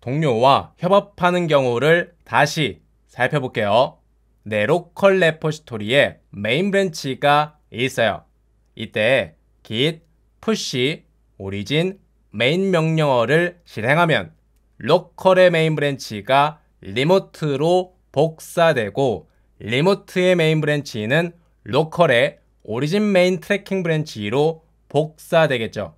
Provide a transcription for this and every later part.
동료와 협업하는 경우를 다시 살펴볼게요. 내 로컬 레포지토리에 메인 브랜치가 있어요. 이때 git push origin 메인 명령어를 실행하면 로컬의 메인 브랜치가 리모트로 복사되고 리모트의 메인 브랜치는 로컬의 오리진 메인 트래킹 브랜치로 복사되겠죠.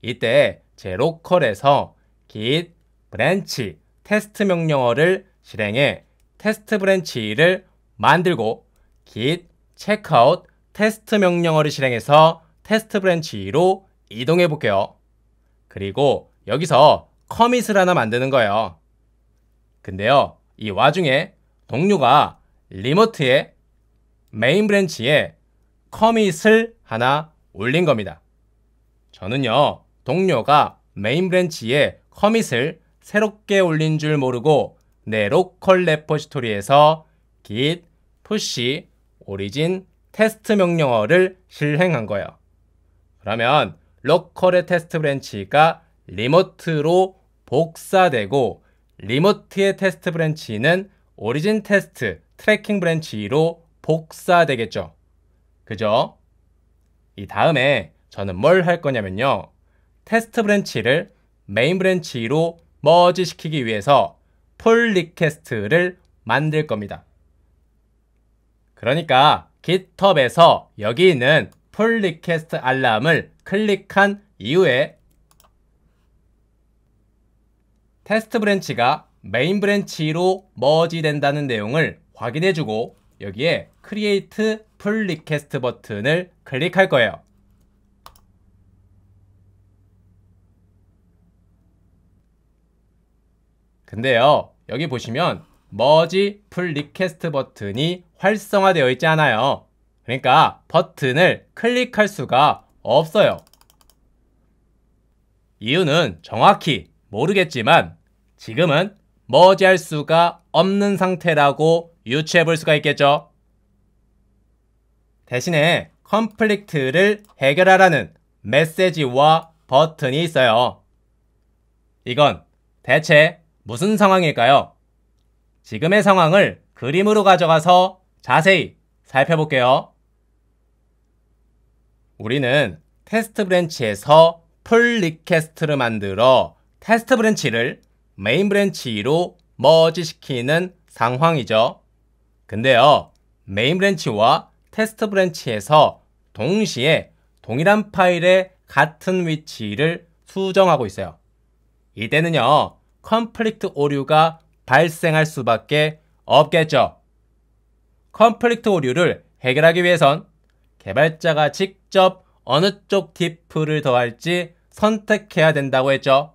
이때 제 로컬에서 git branch 테스트 명령어를 실행해 테스트 브랜치를 만들고 git checkout 테스트 명령어를 실행해서 테스트 브랜치로 이동해 볼게요. 그리고 여기서 커밋을 하나 만드는 거예요. 근데요, 이 와중에 동료가 리모트의 메인 브랜치에 커밋을 하나 올린 겁니다. 저는요, 동료가 메인 브랜치에 커밋을 새롭게 올린 줄 모르고 내 로컬 레포지토리에서 git push origin 테스트 명령어를 실행한 거예요. 그러면 로컬의 테스트 브랜치가 리모트로 복사되고 리모트의 테스트 브랜치는 오리진 테스트 트래킹 브랜치로 복사되겠죠. 그죠? 이 다음에 저는 뭘 할 거냐면요. 테스트 브랜치를 메인 브랜치로 머지 시키기 위해서 pull request를 만들 겁니다. 그러니까 GitHub에서 여기 있는 pull request 알람을 클릭한 이후에 테스트 브랜치가 메인 브랜치로 머지 된다는 내용을 확인해주고 여기에 create pull request 버튼을 클릭할 거예요. 근데요, 여기 보시면 머지 pull request 버튼이 활성화되어 있지 않아요. 그러니까 버튼을 클릭할 수가 없어요. 이유는 정확히 모르겠지만 지금은 머지할 수가 없는 상태라고 유추해 볼 수가 있겠죠. 대신에 conflict를 해결하라는 메시지와 버튼이 있어요. 이건 대체 무슨 상황일까요? 지금의 상황을 그림으로 가져가서 자세히 살펴볼게요. 우리는 테스트 브랜치에서 pull request를 만들어 테스트 브랜치를 메인 브랜치로 머지 시키는 상황이죠. 근데요, 메인 브랜치와 테스트 브랜치에서 동시에 동일한 파일의 같은 위치를 수정하고 있어요. 이때는요, conflict 오류가 발생할 수밖에 없겠죠. conflict 오류를 해결하기 위해선 개발자가 직접 어느 쪽 diff를 더할지 선택해야 된다고 했죠.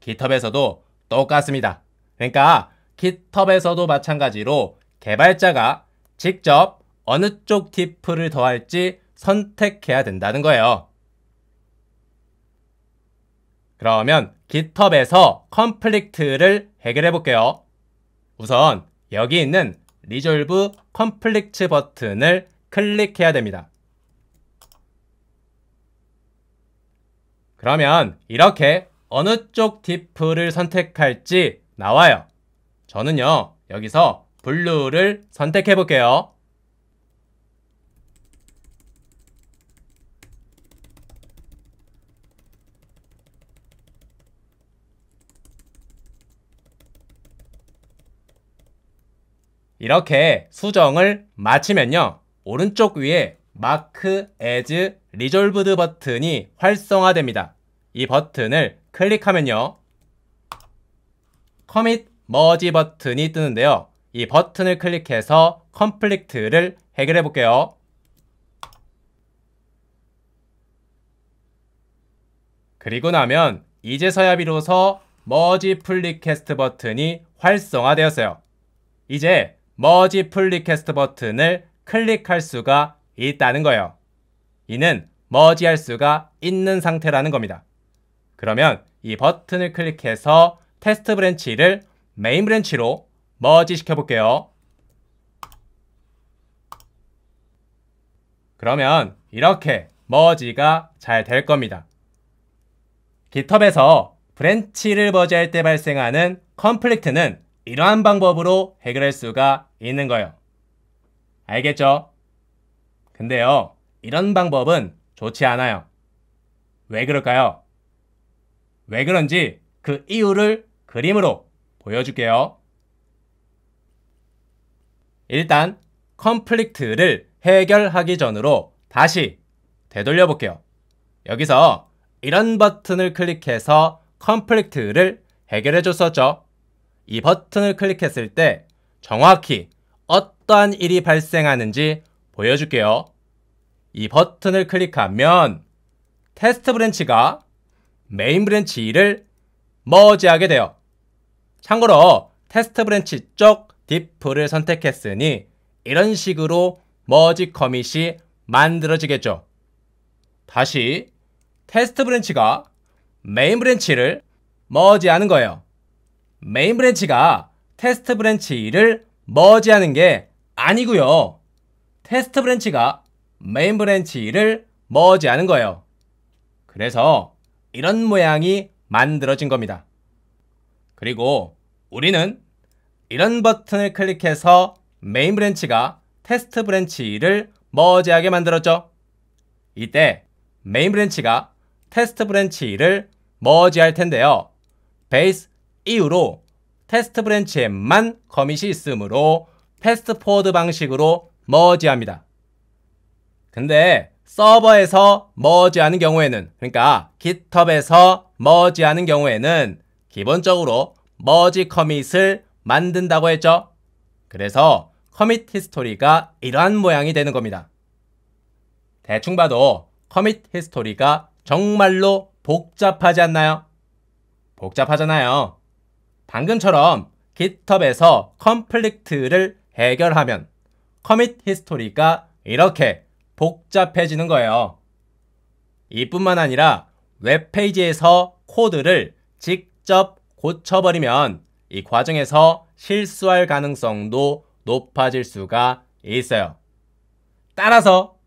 GitHub에서도 똑같습니다. 그러니까 GitHub에서도 마찬가지로 개발자가 직접 어느 쪽 diff를 더할지 선택해야 된다는 거예요. 그러면 GitHub에서 conflict를 해결해 볼게요. 우선 여기 있는 Resolve Conflict 버튼을 클릭해야 됩니다. 그러면 이렇게 어느 쪽 diff를 선택할지 나와요. 저는요, 여기서 blue를 선택해 볼게요. 이렇게 수정을 마치면요, 오른쪽 위에 Mark as Resolved 버튼이 활성화됩니다. 이 버튼을 클릭하면요, Commit Merge 버튼이 뜨는데요. 이 버튼을 클릭해서 conflict를 해결해 볼게요. 그리고 나면 이제서야 비로소 Merge Pull Request 버튼이 활성화되었어요. 이제 Merge Pull Request 버튼을 클릭할 수가 있다는 거예요. 이는 머지할 수가 있는 상태라는 겁니다. 그러면 이 버튼을 클릭해서 테스트 브랜치를 메인 브랜치로 머지 시켜볼게요. 그러면 이렇게 머지가 잘 될 겁니다. GitHub에서 브랜치를 머지할 때 발생하는 컨플릭트는 이러한 방법으로 해결할 수가 있는 거예요. 알겠죠? 근데요, 이런 방법은 좋지 않아요. 왜 그럴까요? 왜 그런지 그 이유를 그림으로 보여줄게요. 일단 컨플릭트를 해결하기 전으로 다시 되돌려 볼게요. 여기서 이런 버튼을 클릭해서 컨플릭트를 해결해 줬었죠. 이 버튼을 클릭했을 때 정확히 어떠한 일이 발생하는지 보여줄게요. 이 버튼을 클릭하면 테스트 브랜치가 메인 브랜치 2를 머지하게 돼요. 참고로 테스트 브랜치 쪽 diff를 선택했으니 이런 식으로 머지 커밋이 만들어지겠죠. 다시 테스트 브랜치가 메인 브랜치를 머지하는 거예요. 메인 브랜치가 테스트 브랜치 2를 머지하는 게 아니고요. 테스트 브랜치가 메인 브랜치 2를 머지하는 거예요. 그래서 이런 모양이 만들어진 겁니다. 그리고 우리는 이런 버튼을 클릭해서 메인 브랜치가 테스트 브랜치 2를 머지하게 만들었죠. 이때 메인 브랜치가 테스트 브랜치 2를 머지할 텐데요. 베이스 이후로 테스트 브랜치에만 커밋이 있으므로 패스트 포워드 방식으로 머지합니다. 근데 서버에서 머지하는 경우에는, 그러니까 GitHub에서 머지하는 경우에는 기본적으로 머지 커밋을 만든다고 했죠. 그래서 커밋 히스토리가 이러한 모양이 되는 겁니다. 대충 봐도 커밋 히스토리가 정말로 복잡하지 않나요? 복잡하잖아요. 방금처럼 GitHub에서 컨플릭트를 해결하면 커밋 히스토리가 이렇게 복잡해지는 거예요. 이뿐만 아니라 웹페이지에서 코드를 직접 고쳐버리면 이 과정에서 실수할 가능성도 높아질 수가 있어요. 따라서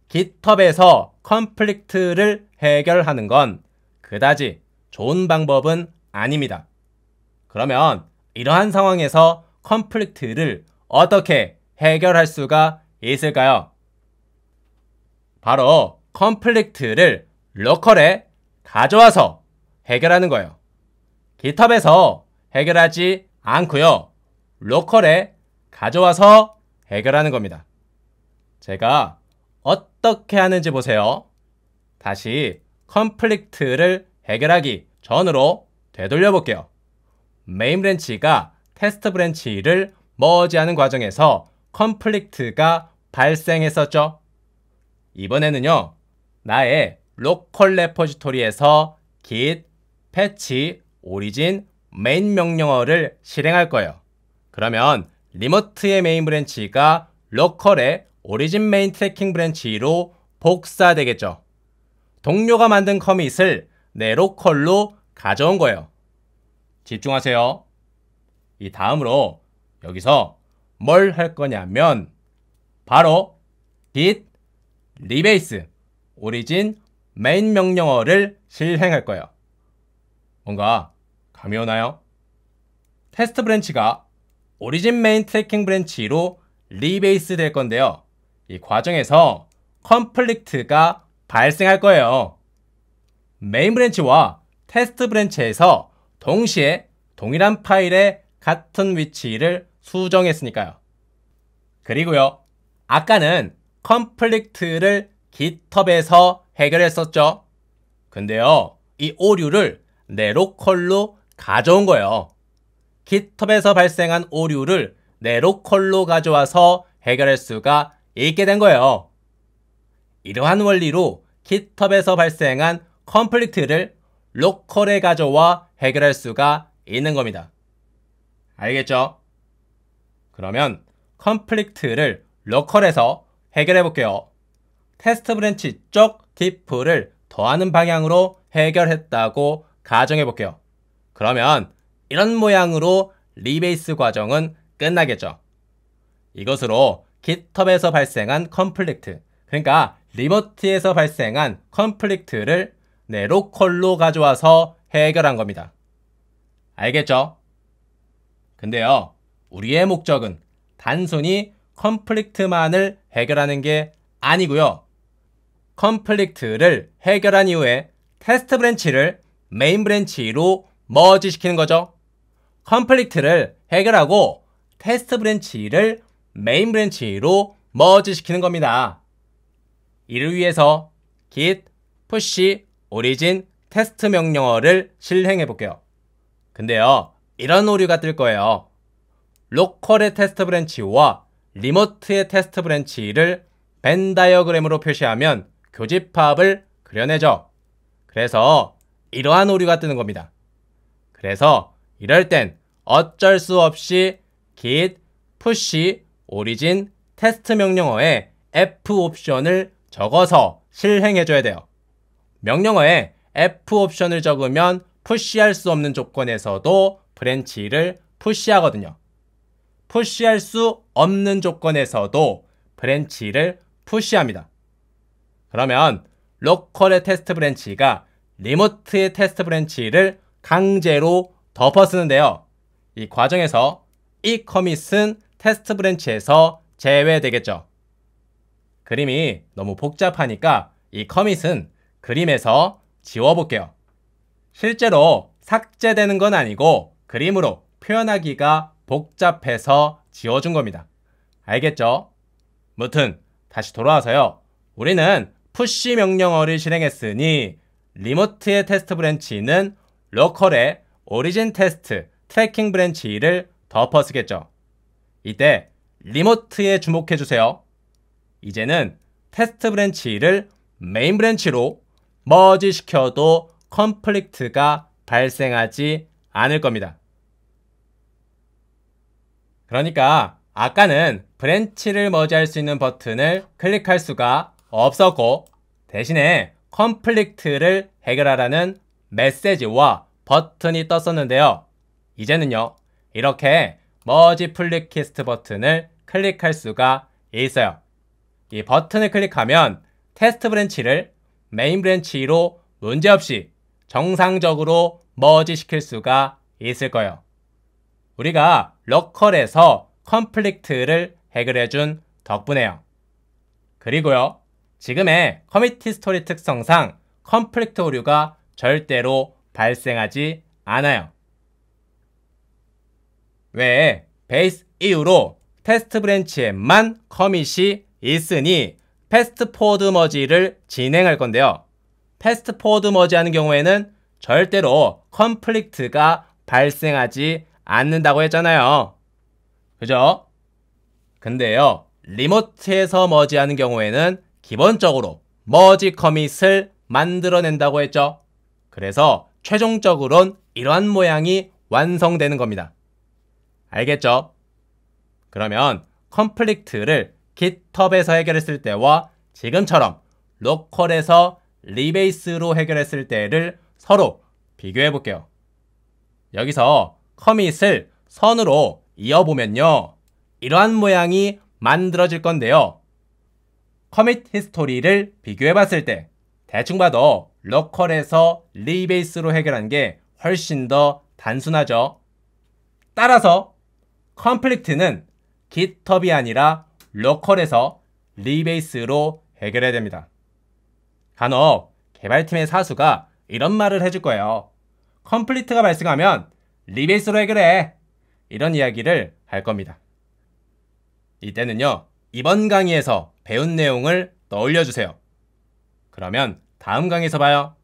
GitHub에서 컨플릭트를 해결하는 건 그다지 좋은 방법은 아닙니다. 그러면 이러한 상황에서 컨플릭트를 어떻게 해결할 수가 있을까요? 바로 컨플릭트를 로컬에 가져와서 해결하는 거예요. GitHub에서 해결하지 않고요. 로컬에 가져와서 해결하는 겁니다. 제가 어떻게 하는지 보세요. 다시 컨플릭트를 해결하기 전으로 되돌려 볼게요. 메인 브랜치가 테스트 브랜치를 머지하는 과정에서 컨플릭트가 발생했었죠. 이번에는요, 나의 로컬 레포지토리에서 git patch origin main 명령어를 실행할 거예요. 그러면 리모트의 메인 브랜치가 로컬의 origin main 트래킹 브랜치로 복사되겠죠. 동료가 만든 커밋을 내 로컬로 가져온 거예요. 집중하세요. 이 다음으로 여기서 뭘 할 거냐면 바로 git rebase origin main 명령어를 실행할 거예요. 뭔가 감이 오나요? 테스트 브랜치가 origin main 트래킹 브랜치로 rebase 될 건데요. 이 과정에서 컨플릭트가 발생할 거예요. 메인 브랜치와 테스트 브랜치에서 동시에 동일한 파일의 같은 위치를 수정했으니까요. 그리고요, 아까는 컨플릭트를 GitHub에서 해결했었죠. 근데요, 이 오류를 내 로컬로 가져온 거예요. GitHub에서 발생한 오류를 내 로컬로 가져와서 해결할 수가 있게 된 거예요. 이러한 원리로 GitHub에서 발생한 컨플릭트를 로컬에 가져와 해결할 수가 있는 겁니다. 알겠죠? 그러면 컨플릭트를 로컬에서 해결해 볼게요. 테스트 브랜치 쪽 diff를 더하는 방향으로 해결했다고 가정해 볼게요. 그러면 이런 모양으로 리베이스 과정은 끝나겠죠. 이것으로 GitHub에서 발생한 컨플릭트, 그러니까 리모트에서 발생한 컨플릭트를 내 로컬로 가져와서 해결한 겁니다. 알겠죠? 근데요, 우리의 목적은 단순히 컨플릭트만을 해결하는 게 아니고요. 컨플릭트를 해결한 이후에 테스트 브랜치를 메인 브랜치로 머지시키는 거죠. 컨플릭트를 해결하고 테스트 브랜치를 메인 브랜치로 머지시키는 겁니다. 이를 위해서 git push origin 테스트 명령어를 실행해 볼게요. 근데요, 이런 오류가 뜰 거예요. 로컬의 테스트 브랜치와 리모트의 테스트 브랜치를 벤 다이어그램으로 표시하면 교집합을 그려내죠. 그래서 이러한 오류가 뜨는 겁니다. 그래서 이럴 땐 어쩔 수 없이 git push origin 테스트 명령어에 F 옵션을 적어서 실행해줘야 돼요. 명령어에 F 옵션을 적으면 푸시할 수 없는 조건에서도 브랜치를 푸시하거든요. 푸시할 수 없는 조건에서도 브랜치를 푸시합니다. 그러면 로컬의 테스트 브랜치가 리모트의 테스트 브랜치를 강제로 덮어쓰는데요. 이 과정에서 이 커밋은 테스트 브랜치에서 제외되겠죠. 그림이 너무 복잡하니까 이 커밋은 그림에서 지워볼게요. 실제로 삭제되는 건 아니고 그림으로 표현하기가 복잡해서 지워준 겁니다. 알겠죠? 무튼 다시 돌아와서요. 우리는 푸시 명령어를 실행했으니 리모트의 테스트 브랜치는 로컬의 오리진 테스트 트래킹 브랜치를 덮어쓰겠죠. 이때 리모트에 주목해주세요. 이제는 테스트 브랜치를 메인 브랜치로 머지시켜도 컨플릭트가 발생하지 않을 겁니다. 그러니까 아까는 브랜치를 머지할 수 있는 버튼을 클릭할 수가 없었고 대신에 컨플릭트를 해결하라는 메시지와 버튼이 떴었는데요. 이제는요, 이렇게 머지 플리키스트 버튼을 클릭할 수가 있어요. 이 버튼을 클릭하면 테스트 브랜치를 메인 브랜치로 문제없이 정상적으로 머지 시킬 수가 있을 거예요. 우리가 로컬에서 컨플릭트를 해결해준 덕분에요. 그리고요, 지금의 커미티 스토리 특성상 컨플릭트 오류가 절대로 발생하지 않아요. 왜? 베이스 이후로 테스트 브랜치에만 커밋이 있으니 패스트 포워드 머지를 진행할 건데요. 패스트 포워드 머지 하는 경우에는 절대로 컨플릭트가 발생하지 않는다고 했잖아요. 그죠? 근데요, 리모트에서 머지 하는 경우에는 기본적으로 머지 커밋을 만들어낸다고 했죠. 그래서 최종적으로는 이러한 모양이 완성되는 겁니다. 알겠죠? 그러면 컨플릭트를 GitHub에서 해결했을 때와 지금처럼 로컬에서 리베이스로 해결했을 때를 서로 비교해 볼게요. 여기서 커밋을 선으로 이어보면요, 이러한 모양이 만들어질 건데요. 커밋 히스토리를 비교해 봤을 때 대충 봐도 로컬에서 리베이스로 해결한 게 훨씬 더 단순하죠. 따라서 컨플릭트는 GitHub이 아니라 로컬에서 리베이스로 해결해야 됩니다. 간혹 개발팀의 사수가 이런 말을 해줄 거예요. 컨플릭트가 발생하면 리베이스로 해결해. 이런 이야기를 할 겁니다. 이때는요, 이번 강의에서 배운 내용을 떠올려 주세요. 그러면 다음 강의에서 봐요.